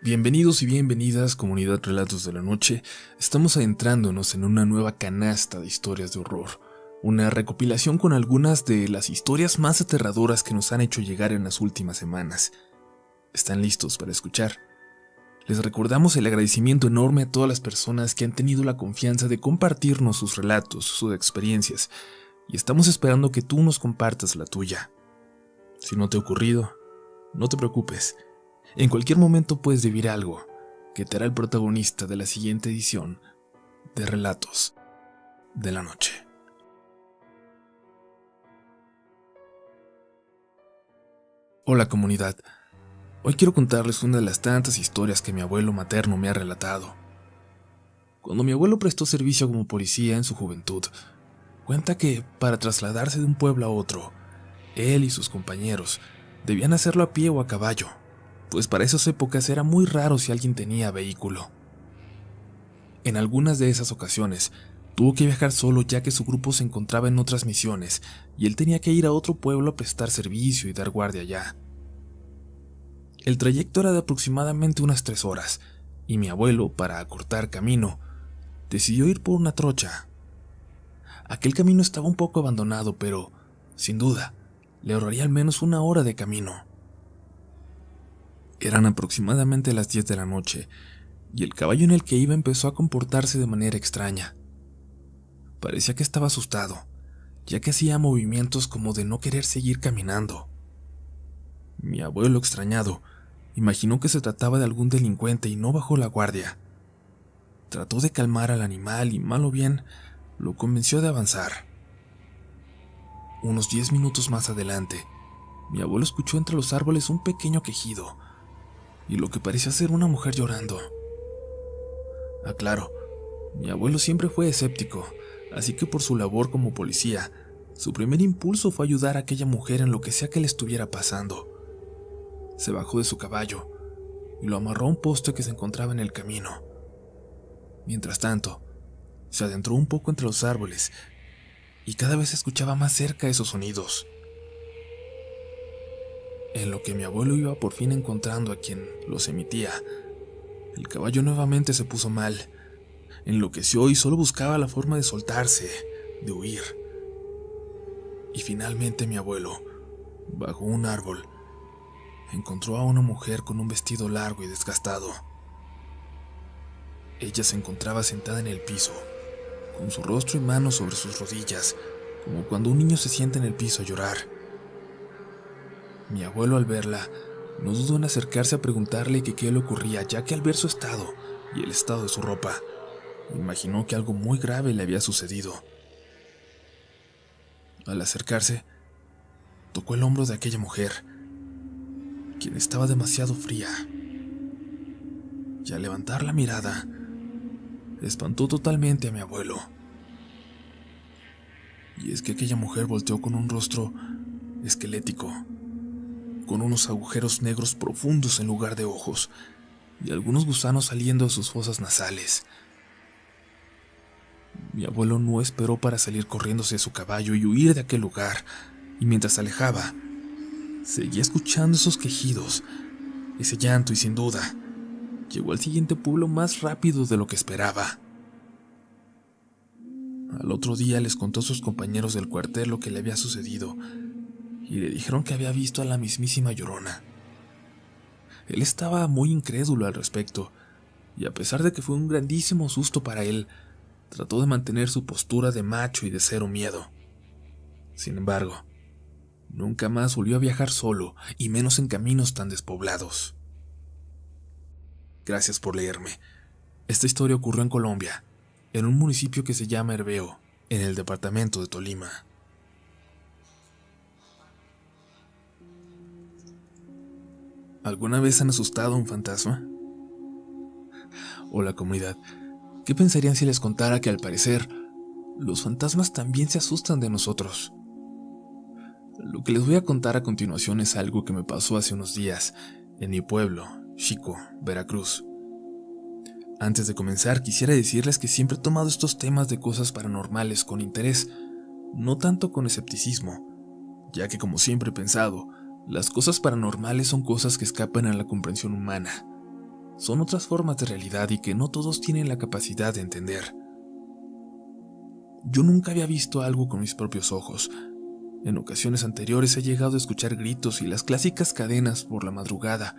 Bienvenidos y bienvenidas, comunidad Relatos de la Noche. Estamos adentrándonos en una nueva canasta de historias de horror. Una recopilación con algunas de las historias más aterradoras que nos han hecho llegar en las últimas semanas. ¿Están listos para escuchar? Les recordamos el agradecimiento enorme a todas las personas que han tenido la confianza de compartirnos sus relatos, sus experiencias, y estamos esperando que tú nos compartas la tuya. Si no te ha ocurrido, no te preocupes. En cualquier momento puedes vivir algo que te hará el protagonista de la siguiente edición de Relatos de la Noche. Hola comunidad, hoy quiero contarles una de las tantas historias que mi abuelo materno me ha relatado. Cuando mi abuelo prestó servicio como policía en su juventud, cuenta que para trasladarse de un pueblo a otro, él y sus compañeros debían hacerlo a pie o a caballo, pues para esas épocas era muy raro si alguien tenía vehículo. En algunas de esas ocasiones, tuvo que viajar solo ya que su grupo se encontraba en otras misiones y él tenía que ir a otro pueblo a prestar servicio y dar guardia allá. El trayecto era de aproximadamente unas 3 horas, y mi abuelo, para acortar camino, decidió ir por una trocha. Aquel camino estaba un poco abandonado, pero, sin duda, le ahorraría al menos 1 hora de camino. Eran aproximadamente las 10 de la noche, y el caballo en el que iba empezó a comportarse de manera extraña. Parecía que estaba asustado, ya que hacía movimientos como de no querer seguir caminando. Mi abuelo, extrañado, imaginó que se trataba de algún delincuente y no bajó la guardia. Trató de calmar al animal y, mal o bien, lo convenció de avanzar. Unos 10 minutos más adelante, mi abuelo escuchó entre los árboles un pequeño quejido y lo que parecía ser una mujer llorando. Claro, mi abuelo siempre fue escéptico, así que por su labor como policía, su primer impulso fue ayudar a aquella mujer en lo que sea que le estuviera pasando. Se bajó de su caballo y lo amarró a un poste que se encontraba en el camino. Mientras tanto, se adentró un poco entre los árboles y cada vez escuchaba más cerca esos sonidos. En lo que mi abuelo iba por fin encontrando a quien los emitía, el caballo nuevamente se puso mal, enloqueció y solo buscaba la forma de soltarse, de huir. Y finalmente mi abuelo, bajo un árbol, encontró a una mujer con un vestido largo y desgastado. Ella se encontraba sentada en el piso, con su rostro y manos sobre sus rodillas, como cuando un niño se sienta en el piso a llorar. Mi abuelo, al verla, no dudó en acercarse a preguntarle que qué le ocurría, ya que al ver su estado y el estado de su ropa, imaginó que algo muy grave le había sucedido. Al acercarse, tocó el hombro de aquella mujer, quien estaba demasiado fría, y al levantar la mirada, espantó totalmente a mi abuelo. Y es que aquella mujer volteó con un rostro esquelético, con unos agujeros negros profundos en lugar de ojos, y algunos gusanos saliendo de sus fosas nasales. Mi abuelo no esperó para salir corriéndose de su caballo y huir de aquel lugar, y mientras se alejaba, seguía escuchando esos quejidos, ese llanto, y sin duda, llegó al siguiente pueblo más rápido de lo que esperaba. Al otro día les contó a sus compañeros del cuartel lo que le había sucedido, y le dijeron que había visto a la mismísima Llorona. Él estaba muy incrédulo al respecto, y a pesar de que fue un grandísimo susto para él, trató de mantener su postura de macho y de cero miedo. Sin embargo, nunca más volvió a viajar solo, y menos en caminos tan despoblados. Gracias por leerme. Esta historia ocurrió en Colombia, en un municipio que se llama Herveo, en el departamento de Tolima. ¿Alguna vez han asustado a un fantasma? Hola comunidad, ¿qué pensarían si les contara que al parecer los fantasmas también se asustan de nosotros? Lo que les voy a contar a continuación es algo que me pasó hace unos días en mi pueblo, Xico, Veracruz. Antes de comenzar, quisiera decirles que siempre he tomado estos temas de cosas paranormales con interés, no tanto con escepticismo, ya que como siempre he pensado, las cosas paranormales son cosas que escapan a la comprensión humana. son otras formas de realidad y que no todos tienen la capacidad de entender. Yo nunca había visto algo con mis propios ojos. En ocasiones anteriores he llegado a escuchar gritos y las clásicas cadenas por la madrugada,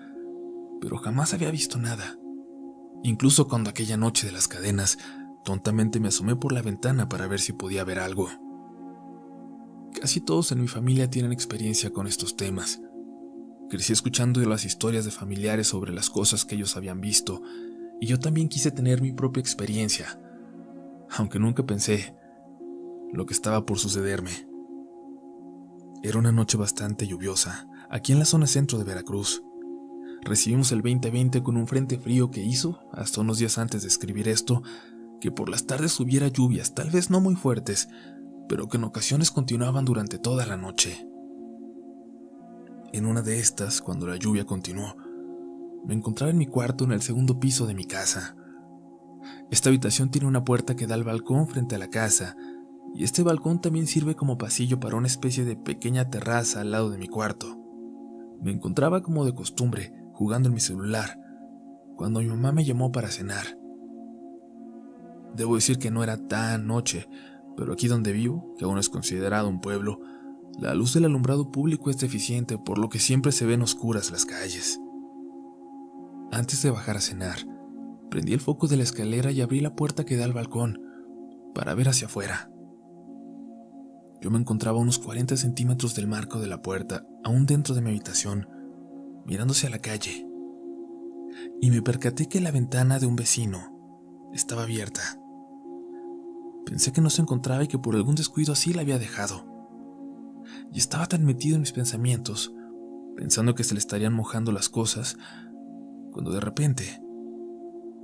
pero jamás había visto nada. Incluso cuando aquella noche de las cadenas, tontamente me asomé por la ventana para ver si podía ver algo. Casi todos en mi familia tienen experiencia con estos temas. Crecí escuchando las historias de familiares sobre las cosas que ellos habían visto, y yo también quise tener mi propia experiencia, aunque nunca pensé lo que estaba por sucederme. Era una noche bastante lluviosa, aquí en la zona centro de Veracruz. Recibimos el 2020 con un frente frío que hizo, hasta unos días antes de escribir esto, que por las tardes hubiera lluvias, tal vez no muy fuertes, pero que en ocasiones continuaban durante toda la noche. En una de estas, cuando la lluvia continuó, me encontraba en mi cuarto en el segundo piso de mi casa. Esta habitación tiene una puerta que da al balcón frente a la casa, y este balcón también sirve como pasillo para una especie de pequeña terraza al lado de mi cuarto. Me encontraba como de costumbre, jugando en mi celular, cuando mi mamá me llamó para cenar. Debo decir que no era tan noche, pero aquí donde vivo, que aún es considerado un pueblo, la luz del alumbrado público es deficiente, por lo que siempre se ven oscuras las calles. Antes de bajar a cenar, prendí el foco de la escalera y abrí la puerta que da al balcón para ver hacia afuera. Yo me encontraba a unos 40 centímetros del marco de la puerta, aún dentro de mi habitación, mirándose a la calle, y me percaté que la ventana de un vecino estaba abierta. Pensé que no se encontraba y que por algún descuido así la había dejado. Y estaba tan metido en mis pensamientos, pensando que se le estarían mojando las cosas, cuando de repente,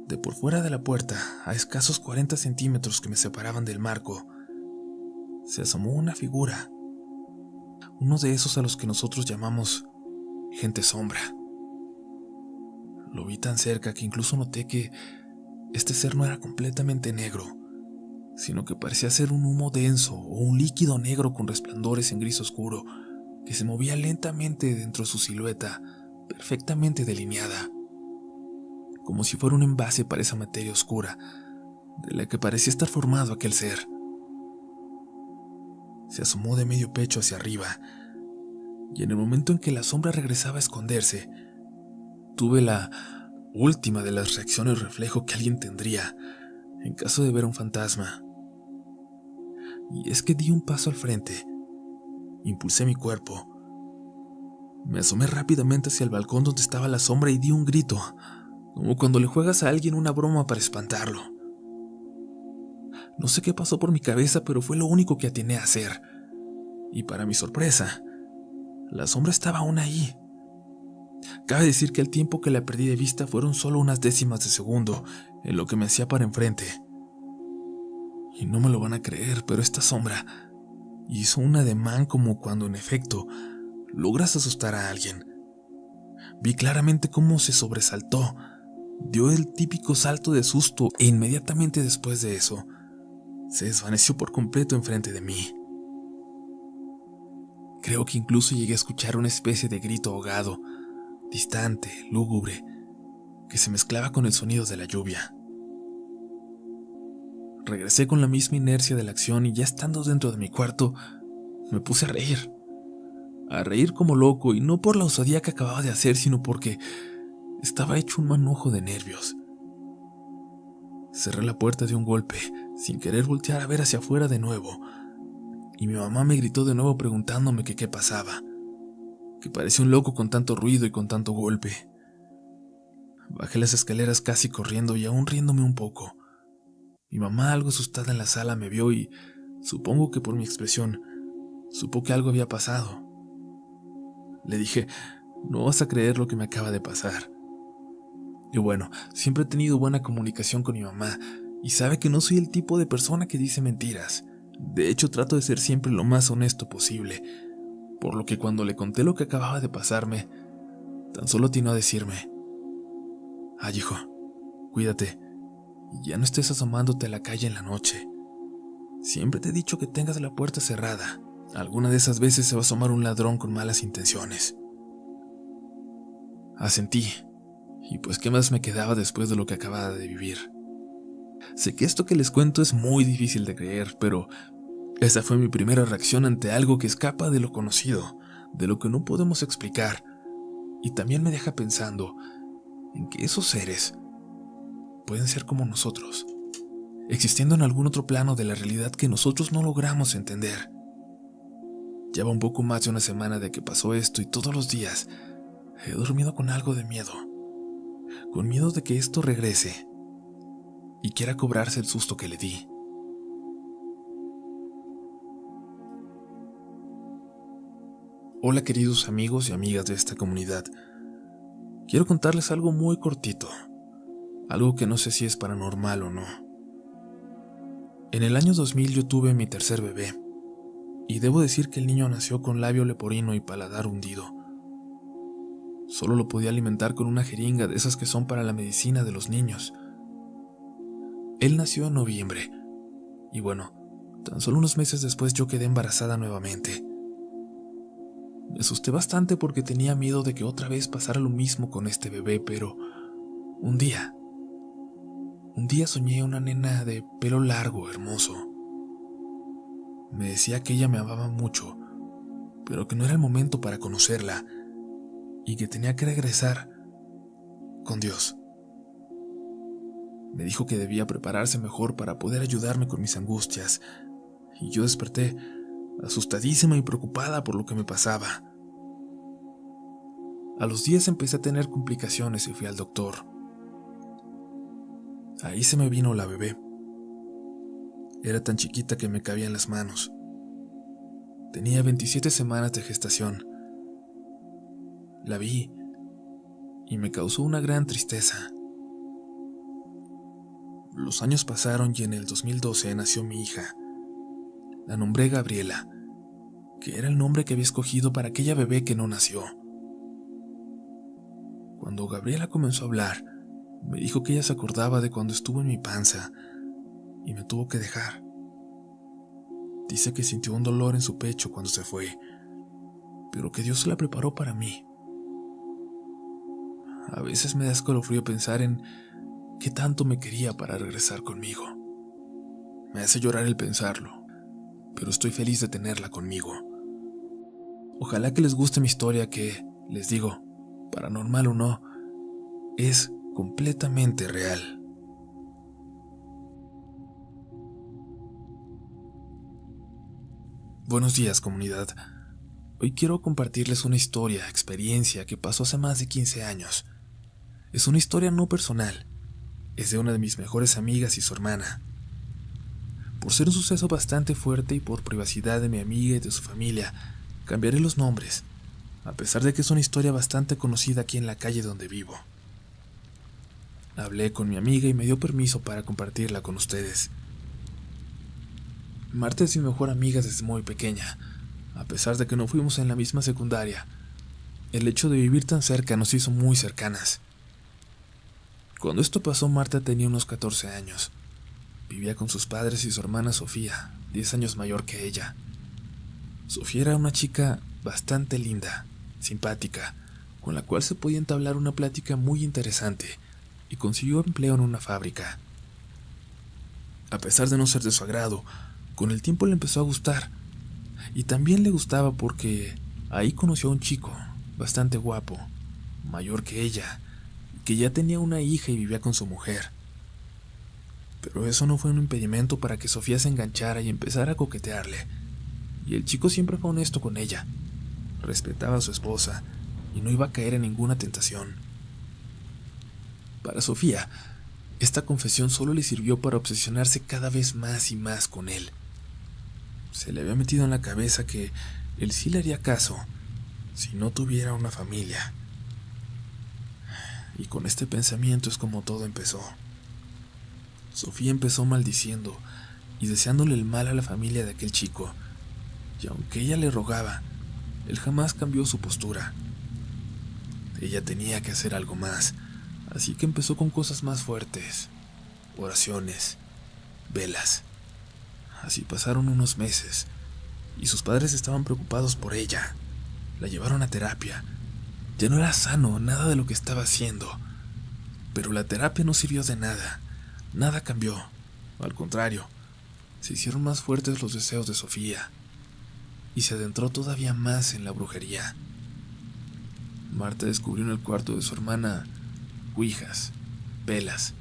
de por fuera de la puerta, a escasos 40 centímetros que me separaban del marco, se asomó una figura, uno de esos a los que nosotros llamamos gente sombra. Lo vi tan cerca que incluso noté que este ser no era completamente negro, sino que parecía ser un humo denso o un líquido negro con resplandores en gris oscuro que se movía lentamente dentro de su silueta, perfectamente delineada, como si fuera un envase para esa materia oscura de la que parecía estar formado aquel ser. Se asomó de medio pecho hacia arriba, y en el momento en que la sombra regresaba a esconderse, tuve la última de las reacciones reflejo que alguien tendría en caso de ver un fantasma. Y es que di un paso al frente, impulsé mi cuerpo, me asomé rápidamente hacia el balcón donde estaba la sombra y di un grito, como cuando le juegas a alguien una broma para espantarlo. No sé qué pasó por mi cabeza, pero fue lo único que atiné a hacer. Y para mi sorpresa, la sombra estaba aún ahí. Cabe decir que el tiempo que la perdí de vista fueron solo unas décimas de segundo en lo que me hacía para enfrente. Y no me lo van a creer, pero esta sombra hizo un ademán como cuando en efecto logras asustar a alguien. Vi claramente cómo se sobresaltó, dio el típico salto de susto e inmediatamente después de eso se desvaneció por completo enfrente de mí. Creo que incluso llegué a escuchar una especie de grito ahogado, distante, lúgubre, que se mezclaba con el sonido de la lluvia. Regresé con la misma inercia de la acción y ya estando dentro de mi cuarto, me puse a reír como loco, y no por la osadía que acababa de hacer, sino porque estaba hecho un manojo de nervios. Cerré la puerta de un golpe, sin querer voltear a ver hacia afuera de nuevo, y mi mamá me gritó de nuevo preguntándome que qué pasaba, que parecía un loco con tanto ruido y con tanto golpe. Bajé las escaleras casi corriendo y aún riéndome un poco. Mi mamá, algo asustada en la sala, me vio y, supongo que por mi expresión, supo que algo había pasado. Le dije, no vas a creer lo que me acaba de pasar. Y bueno, siempre he tenido buena comunicación con mi mamá y sabe que no soy el tipo de persona que dice mentiras. De hecho, trato de ser siempre lo más honesto posible, por lo que cuando le conté lo que acababa de pasarme, tan solo atinó a decirme: «Ay, hijo, cuídate, y ya no estés asomándote a la calle en la noche. Siempre te he dicho que tengas la puerta cerrada. Alguna de esas veces se va a asomar un ladrón con malas intenciones». Asentí, Y pues, ¿qué más me quedaba después de lo que acababa de vivir? Sé que esto que les cuento es muy difícil de creer, pero esa fue mi primera reacción ante algo que escapa de lo conocido, de lo que no podemos explicar, y también me deja pensando en que esos seres pueden ser como nosotros, existiendo en algún otro plano de la realidad que nosotros no logramos entender. Lleva un poco más de una semana de que pasó esto y todos los días he dormido con algo de miedo, con miedo de que esto regrese y quiera cobrarse el susto que le di. Hola queridos amigos y amigas de esta comunidad. Quiero contarles algo muy cortito, algo que no sé si es paranormal o no. En el año 2000 yo tuve mi tercer bebé, y debo decir que el niño nació con labio leporino y paladar hundido. Solo lo podía alimentar con una jeringa de esas que son para la medicina de los niños. Él nació en noviembre, y bueno, tan solo unos meses después yo quedé embarazada nuevamente. Me asusté bastante porque tenía miedo de que otra vez pasara lo mismo con este bebé, pero un día soñé una nena de pelo largo, hermoso. Me decía que ella me amaba mucho, pero que no era el momento para conocerla y que tenía que regresar con Dios. Me dijo que debía prepararse mejor para poder ayudarme con mis angustias, y yo desperté asustadísima y preocupada por lo que me pasaba. A los días empecé a tener complicaciones y fui al doctor. Ahí se me vino la bebé. Era tan chiquita que me cabía en las manos. Tenía 27 semanas de gestación. La vi y me causó una gran tristeza. Los años pasaron y en el 2012 nació mi hija. La nombré Gabriela, que era el nombre que había escogido para aquella bebé que no nació. Cuando Gabriela comenzó a hablar, me dijo que ella se acordaba de cuando estuvo en mi panza y me tuvo que dejar. Dice que sintió un dolor en su pecho cuando se fue, pero que Dios la preparó para mí. A veces me da escalofrío pensar en qué tanto me quería para regresar conmigo. Me hace llorar el pensarlo, pero estoy feliz de tenerla conmigo. Ojalá que les guste mi historia que, les digo, paranormal o no, es completamente real. Buenos días, comunidad. Hoy quiero compartirles una experiencia que pasó hace más de 15 años. Es una historia no personal, es de una de mis mejores amigas y su hermana. Por ser un suceso bastante fuerte y por privacidad de mi amiga y de su familia, cambiaré los nombres, a pesar de que es una historia bastante conocida aquí en la calle donde vivo. Hablé con mi amiga y me dio permiso para compartirla con ustedes. Marta es mi mejor amiga desde muy pequeña, a pesar de que no fuimos en la misma secundaria. El hecho de vivir tan cerca nos hizo muy cercanas. Cuando esto pasó, Marta tenía unos 14 años. Vivía con sus padres y su hermana Sofía, 10 años mayor que ella. Sofía era una chica bastante linda, simpática, con la cual se podía entablar una plática muy interesante, y consiguió empleo en una fábrica. A pesar de no ser de su agrado, con el tiempo le empezó a gustar, y también le gustaba porque ahí conoció a un chico bastante guapo, mayor que ella, que ya tenía una hija y vivía con su mujer. Pero eso no fue un impedimento para que Sofía se enganchara y empezara a coquetearle, y el chico siempre fue honesto con ella, respetaba a su esposa y no iba a caer en ninguna tentación. Para Sofía, esta confesión solo le sirvió para obsesionarse cada vez más y más con él. Se le había metido en la cabeza que él sí le haría caso si no tuviera una familia. Y con este pensamiento es como todo empezó. Sofía empezó maldiciendo y deseándole el mal a la familia de aquel chico, y aunque ella le rogaba, él jamás cambió su postura. Ella tenía que hacer algo más, así que empezó con cosas más fuertes: oraciones, velas. Así pasaron unos meses, y sus padres estaban preocupados por ella. La llevaron a terapia. Ya no era sano nada de lo que estaba haciendo, Pero la terapia no sirvió de nada. Nada cambió. Al contrario, se hicieron más fuertes los deseos de Sofía y se adentró todavía más en la brujería. Marta descubrió en el cuarto de su hermana ouijas, velas,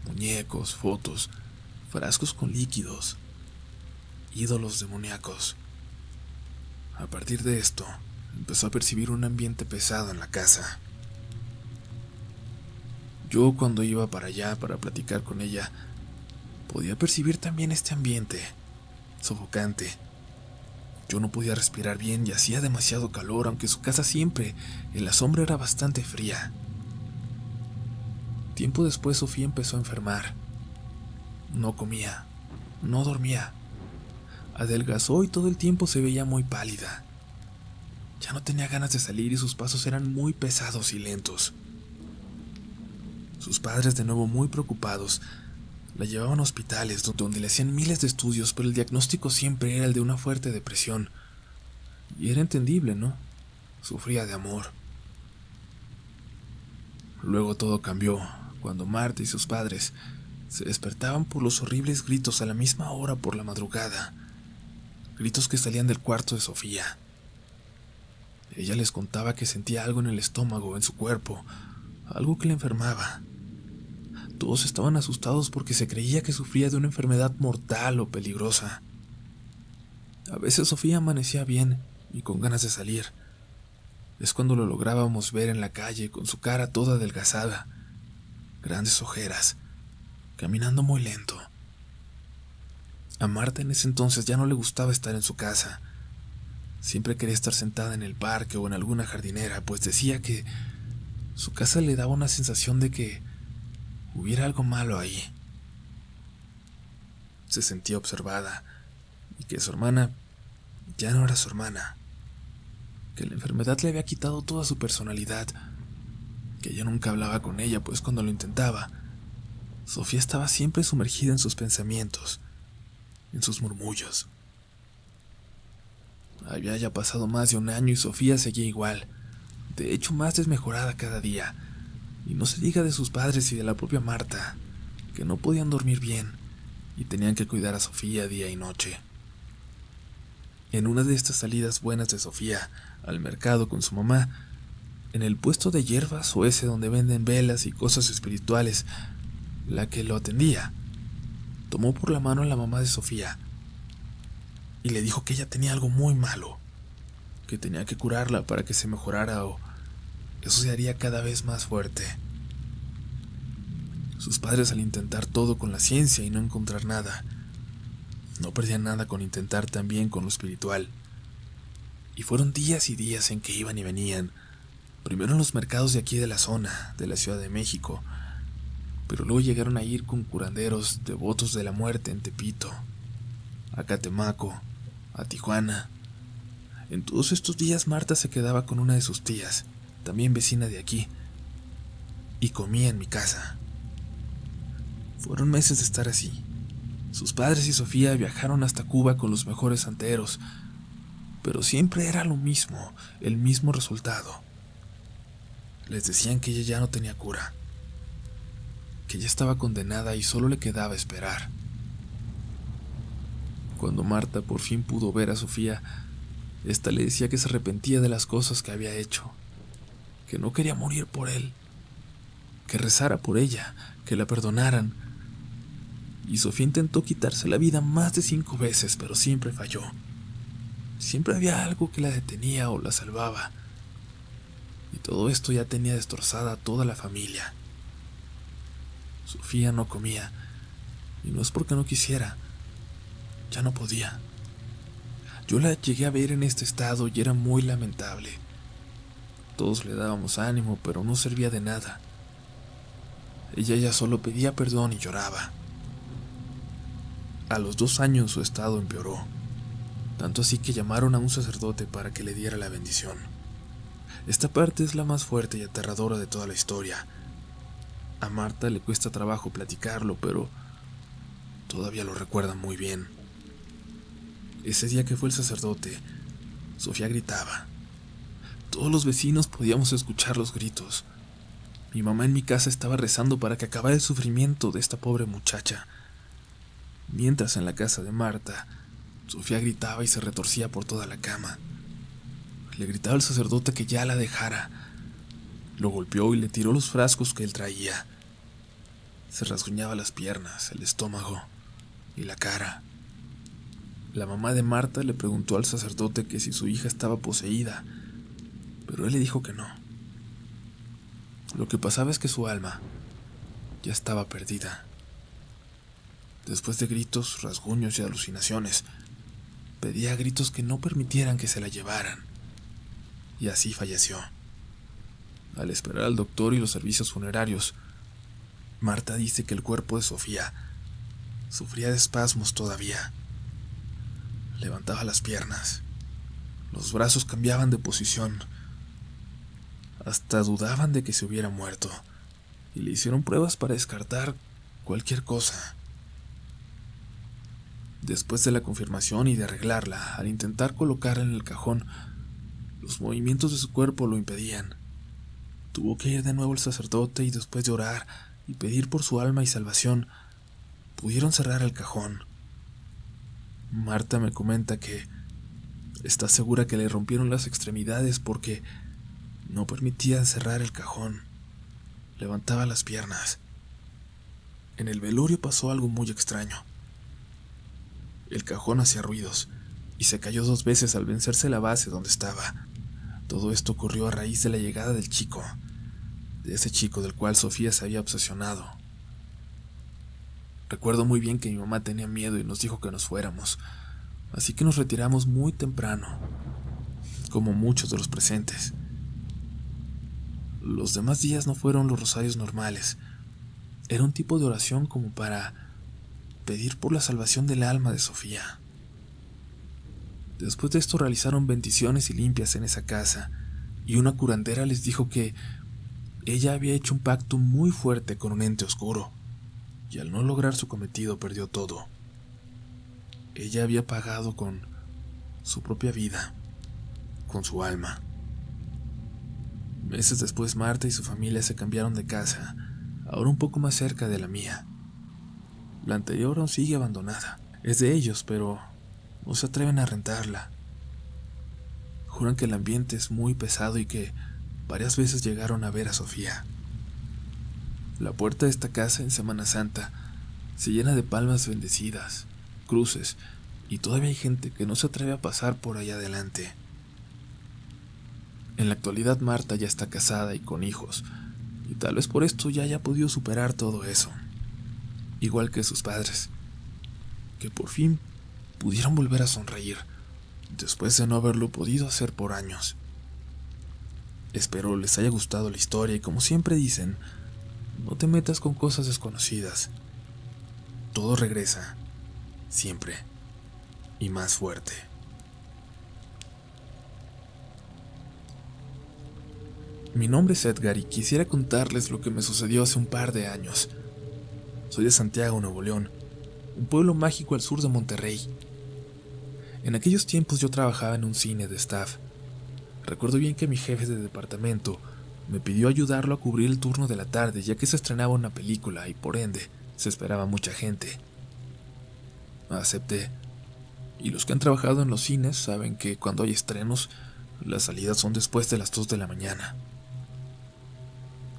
muñecos, fotos, frascos con líquidos, ídolos demoníacos. A partir de esto, empezó a percibir un ambiente pesado en la casa. Yo, cuando iba para allá para platicar con ella, podía percibir también este ambiente sofocante. Yo no podía respirar bien y hacía demasiado calor, aunque su casa siempre en la sombra era bastante fría. Tiempo después Sofía empezó a enfermar. No comía, no dormía. Adelgazó y todo el tiempo se veía muy pálida. Ya no tenía ganas de salir y sus pasos eran muy pesados y lentos. Sus padres, de nuevo muy preocupados, la llevaban a hospitales donde le hacían miles de estudios, pero el diagnóstico siempre era el de una fuerte depresión. Y era entendible, ¿no? Sufría de amor. Luego todo cambió cuando Marta y sus padres se despertaban por los horribles gritos a la misma hora por la madrugada. Gritos que salían del cuarto de Sofía. Ella les contaba que sentía algo en el estómago, en su cuerpo, algo que la enfermaba. Todos estaban asustados porque se creía que sufría de una enfermedad mortal o peligrosa. A veces Sofía amanecía bien y con ganas de salir. Es cuando lo lográbamos ver en la calle con su cara toda adelgazada, grandes ojeras, caminando muy lento. A Marta en ese entonces ya no le gustaba estar en su casa. Siempre quería estar sentada en el parque o en alguna jardinera, pues decía que su casa le daba una sensación de que hubiera algo malo ahí. Se sentía observada y que su hermana ya no era su hermana, que la enfermedad le había quitado toda su personalidad, que ella nunca hablaba con ella, pues cuando lo intentaba, Sofía estaba siempre sumergida en sus pensamientos, en sus murmullos. Había ya pasado más de un año y Sofía seguía igual, de hecho más desmejorada cada día. Y no se diga de sus padres y de la propia Marta, que no podían dormir bien y tenían que cuidar a Sofía día y noche. En una de estas salidas buenas de Sofía al mercado con su mamá, en el puesto de hierbas o ese donde venden velas y cosas espirituales, la que lo atendía tomó por la mano a la mamá de Sofía y le dijo que ella tenía algo muy malo, que tenía que curarla para que se mejorara o eso se haría cada vez más fuerte. Sus padres, al intentar todo con la ciencia y no encontrar nada, no perdían nada con intentar también con lo espiritual. Y fueron días y días en que iban y venían, primero en los mercados de aquí de la zona, de la Ciudad de México, pero luego llegaron a ir con curanderos devotos de la muerte en Tepito, a Catemaco, a Tijuana. En todos estos días Marta se quedaba con una de sus tías, también vecina de aquí, y comía en mi casa. Fueron meses de estar así. Sus padres y Sofía viajaron hasta Cuba con los mejores santeros, pero siempre era lo mismo, el mismo resultado. Les decían que ella ya no tenía cura, que ya estaba condenada y solo le quedaba esperar. Cuando Marta por fin pudo ver a Sofía, esta le decía que se arrepentía de las cosas que había hecho, que no quería morir por él, que rezara por ella, que la perdonaran. Y Sofía intentó quitarse la vida más de 5 veces, pero siempre falló. Siempre había algo que la detenía o la salvaba. Y todo esto ya tenía destrozada a toda la familia. Sofía no comía, y no es porque no quisiera, ya no podía. Yo la llegué a ver en este estado y era muy lamentable. Todos le dábamos ánimo, pero no servía de nada. Ella ya solo pedía perdón y lloraba. A los 2 años su estado empeoró, tanto así que llamaron a un sacerdote para que le diera la bendición. Esta parte es la más fuerte y aterradora de toda la historia. A Marta le cuesta trabajo platicarlo, pero todavía lo recuerda muy bien. Ese día que fue el sacerdote, Sofía gritaba. Todos los vecinos podíamos escuchar los gritos. Mi mamá en mi casa estaba rezando para que acabara el sufrimiento de esta pobre muchacha. Mientras en la casa de Marta, Sofía gritaba y se retorcía por toda la cama. Le gritaba al sacerdote que ya la dejara. Lo golpeó y le tiró los frascos que él traía. Se rasguñaba las piernas, el estómago y la cara. La mamá de Marta le preguntó al sacerdote que si su hija estaba poseída, pero él le dijo que no. Lo que pasaba es que su alma ya estaba perdida. Después de gritos, rasguños y alucinaciones, pedía a gritos que no permitieran que se la llevaran. Y así falleció. Al esperar al doctor y los servicios funerarios, Marta dice que el cuerpo de Sofía sufría de espasmos todavía. Levantaba las piernas, los brazos cambiaban de posición. Hasta dudaban de que se hubiera muerto, y le hicieron pruebas para descartar cualquier cosa. Después de la confirmación y de arreglarla, al intentar colocarla en el cajón, los movimientos de su cuerpo lo impedían. Tuvo que ir de nuevo el sacerdote y después de orar y pedir por su alma y salvación, pudieron cerrar el cajón. Marta me comenta que está segura que le rompieron las extremidades porque no permitían cerrar el cajón. Levantaba las piernas. En el velorio pasó algo muy extraño. El cajón hacía ruidos y se cayó 2 veces al vencerse la base donde estaba. Todo esto ocurrió a raíz de la llegada del chico, de ese chico del cual Sofía se había obsesionado. Recuerdo muy bien que mi mamá tenía miedo y nos dijo que nos fuéramos, así que nos retiramos muy temprano, como muchos de los presentes. Los demás días no fueron los rosarios normales. Era un tipo de oración como para pedir por la salvación del alma de Sofía. Después de esto realizaron bendiciones y limpias en esa casa, y una curandera les dijo que ella había hecho un pacto muy fuerte con un ente oscuro, y al no lograr su cometido perdió todo. Ella había pagado con su propia vida, con su alma. Meses después, Marta y su familia se cambiaron de casa, ahora un poco más cerca de la mía. La anterior aún sigue abandonada. Es de ellos, pero no se atreven a rentarla. Juran que el ambiente es muy pesado y que varias veces llegaron a ver a Sofía. La puerta de esta casa en Semana Santa se llena de palmas bendecidas, cruces, y todavía hay gente que no se atreve a pasar por allá adelante. En la actualidad Marta ya está casada y con hijos, y tal vez por esto ya haya podido superar todo eso, igual que sus padres, que por fin pudieron volver a sonreír, después de no haberlo podido hacer por años. Espero les haya gustado la historia y, como siempre dicen, no te metas con cosas desconocidas. Todo regresa, siempre, y más fuerte. Mi nombre es Edgar y quisiera contarles lo que me sucedió hace un par de años. Soy de Santiago, Nuevo León, un pueblo mágico al sur de Monterrey. En aquellos tiempos yo trabajaba en un cine de staff. Recuerdo bien que mi jefe de departamento me pidió ayudarlo a cubrir el turno de la tarde, ya que se estrenaba una película y por ende se esperaba mucha gente. Acepté, y los que han trabajado en los cines saben que cuando hay estrenos, las salidas son después de las 2 de la mañana.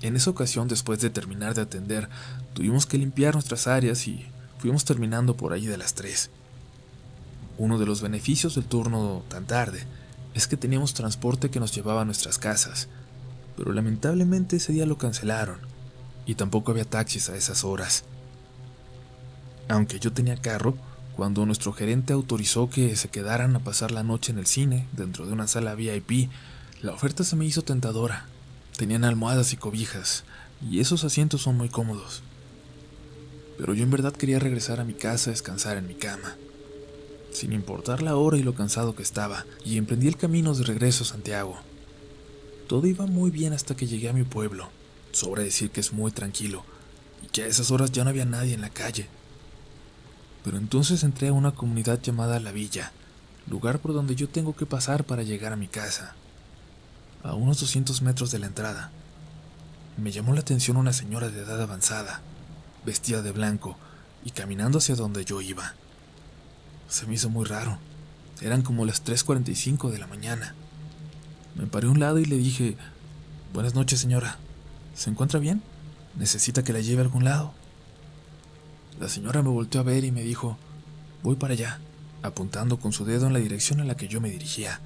En esa ocasión, después de terminar de atender, tuvimos que limpiar nuestras áreas y fuimos terminando por ahí de las 3. Uno de los beneficios del turno tan tarde es que teníamos transporte que nos llevaba a nuestras casas, pero lamentablemente ese día lo cancelaron y tampoco había taxis a esas horas. Aunque yo tenía carro, cuando nuestro gerente autorizó que se quedaran a pasar la noche en el cine, dentro de una sala VIP, la oferta se me hizo tentadora. Tenían almohadas y cobijas, y esos asientos son muy cómodos. Pero yo en verdad quería regresar a mi casa a descansar en mi cama, sin importar la hora y lo cansado que estaba, y emprendí el camino de regreso a Santiago. Todo iba muy bien hasta que llegué a mi pueblo. Sobra decir que es muy tranquilo, y que a esas horas ya no había nadie en la calle. Pero entonces entré a una comunidad llamada La Villa, lugar por donde yo tengo que pasar para llegar a mi casa, a unos 200 metros de la entrada. Me llamó la atención una señora de edad avanzada, vestida de blanco y caminando hacia donde yo iba. Se me hizo muy raro. Eran como las 3:45 de la mañana. Me paré a un lado y le dije: «Buenas noches, señora. ¿Se encuentra bien? ¿Necesita que la lleve a algún lado?». La señora me volteó a ver y me dijo: «Voy para allá», apuntando con su dedo en la dirección en la que yo me dirigía.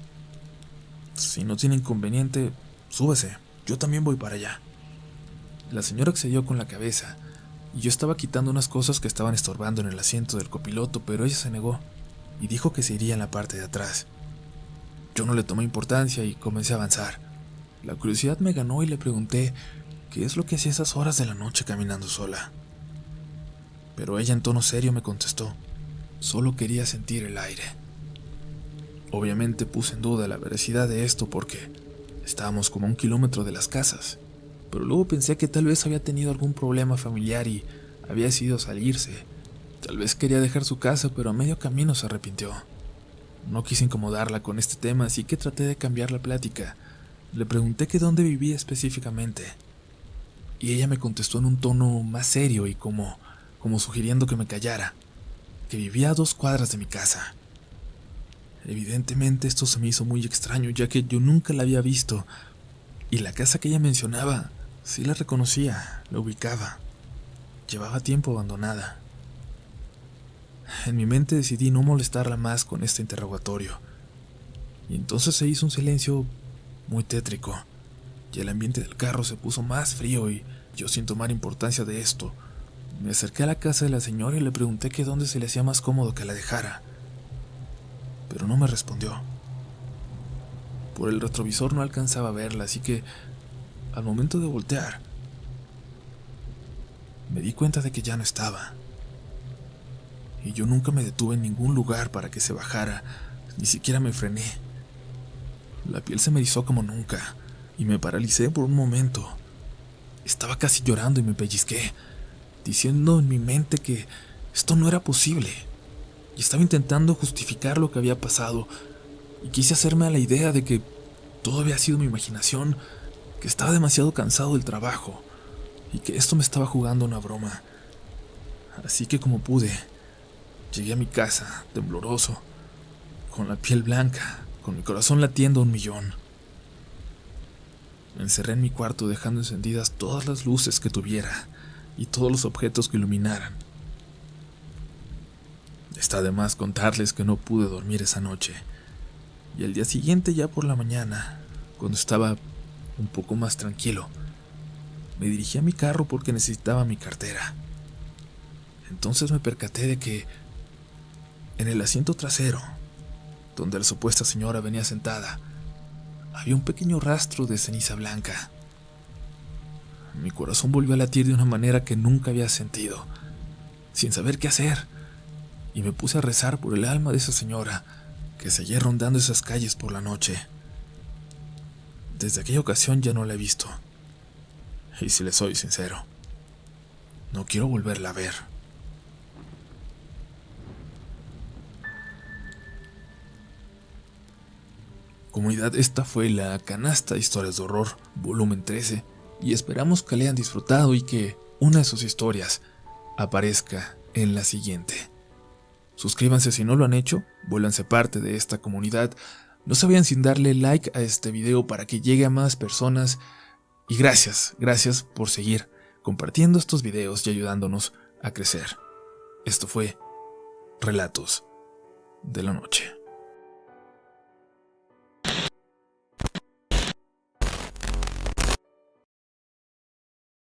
«Si no tiene inconveniente, súbese. Yo también voy para allá». La señora accedió con la cabeza, y yo estaba quitando unas cosas que estaban estorbando en el asiento del copiloto, pero ella se negó y dijo que se iría en la parte de atrás. Yo no le tomé importancia y comencé a avanzar. La curiosidad me ganó y le pregunté qué es lo que hacía a esas horas de la noche caminando sola. Pero ella en tono serio me contestó: «Solo quería sentir el aire». Obviamente puse en duda la veracidad de esto porque estábamos como a 1 kilómetro de las casas, pero luego pensé que tal vez había tenido algún problema familiar y había decidido salirse. Tal vez quería dejar su casa, pero a medio camino se arrepintió. No quise incomodarla con este tema, así que traté de cambiar la plática. Le pregunté que dónde vivía específicamente, y ella me contestó en un tono más serio y como sugiriendo que me callara, que vivía a 2 cuadras de mi casa. Evidentemente esto se me hizo muy extraño, ya que yo nunca la había visto, y la casa que ella mencionaba sí la reconocía, la ubicaba. Llevaba tiempo abandonada. En mi mente decidí no molestarla más con este interrogatorio, y entonces se hizo un silencio muy tétrico, y el ambiente del carro se puso más frío, y yo, sin tomar importancia de esto, me acerqué a la casa de la señora y le pregunté que dónde se le hacía más cómodo que la dejara, pero no me respondió. Por el retrovisor no alcanzaba a verla, así que al momento de voltear me di cuenta de que ya no estaba. Y yo nunca me detuve en ningún lugar para que se bajara, ni siquiera me frené. La piel se me erizó como nunca y me paralicé por un momento. Estaba casi llorando y me pellizqué, diciendo en mi mente que esto no era posible, y estaba intentando justificar lo que había pasado, y quise hacerme a la idea de que todo había sido mi imaginación, que estaba demasiado cansado del trabajo y que esto me estaba jugando una broma. Así que, como pude, llegué a mi casa, tembloroso, con la piel blanca, con mi corazón latiendo a 1.000.000. Me encerré en mi cuarto, dejando encendidas todas las luces que tuviera y todos los objetos que iluminaran. Está de más contarles que no pude dormir esa noche, y al día siguiente, ya por la mañana, cuando estaba un poco más tranquilo, me dirigí a mi carro porque necesitaba mi cartera. Entonces me percaté de que en el asiento trasero, donde la supuesta señora venía sentada, había un pequeño rastro de ceniza blanca. Mi corazón volvió a latir de una manera que nunca había sentido, sin saber qué hacer, y me puse a rezar por el alma de esa señora que seguía rondando esas calles por la noche. Desde aquella ocasión ya no la he visto, y si le soy sincero, no quiero volverla a ver. Comunidad, esta fue la Canasta de Historias de Horror, volumen 13, y esperamos que la hayan disfrutado y que una de sus historias aparezca en la siguiente. Suscríbanse si no lo han hecho, vuélvanse parte de esta comunidad, no se vayan sin darle like a este video para que llegue a más personas, y gracias por seguir compartiendo estos videos y ayudándonos a crecer. Esto fue Relatos de la Noche.